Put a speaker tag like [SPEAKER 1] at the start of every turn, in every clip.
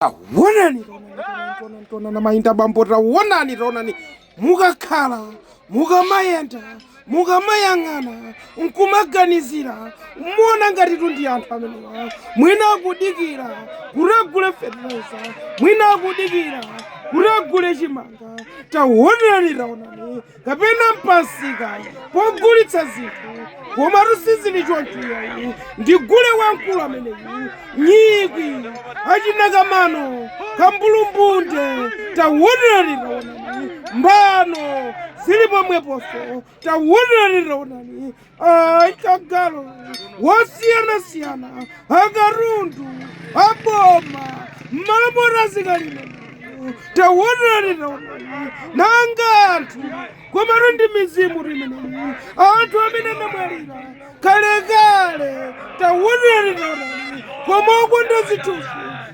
[SPEAKER 1] Wonani na mainda bambota wonani mukakhala mukamayenda mukamayang'ana nkumaganizira muona ngati tundi anthu amenewa mwina akudikira kuti fertilizer mwina akudikira kuti agule chimanga taonani kapena mpasika pogulitsa zinthu koma tusizili chonchiyayi ndigule wamkulu ameneyi nyikwi achinakamano kambulumbunde taonani mbano zili pomweponso taonani kagalo wosiyanasiyana akatundu aboma malomota zikalimene taonani nanga anthu komatu ndi mizimu limeneyi anthu amene anamwalira kalekale taonani koma okonda zithunzi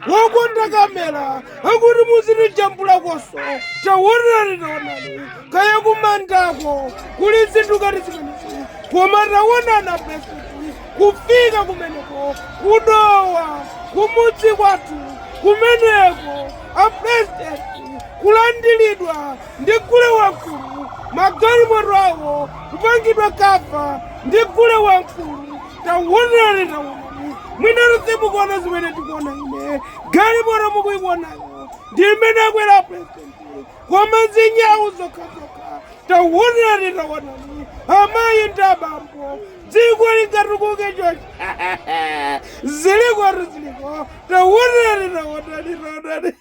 [SPEAKER 1] wokonda kamera akuti muzitijambulakonso taonani kaya kumandako kuli zinthu ngati zimenezi koma taonana president kufika kumeneko kudowa kumudzi kwathu kumeneko apresident kulandilidwa ndi gule wamkulu magalimoto awo kupangidwa kafa ndi gule wamkulu taonani mwina lusimu kuona zimene tikuona ine galimoto mukuikonayo ndi imene akwera president koma zinyawu zokhazokha taonani amayi ndi abambo dziko lingatukuke chonchi ziliko taonani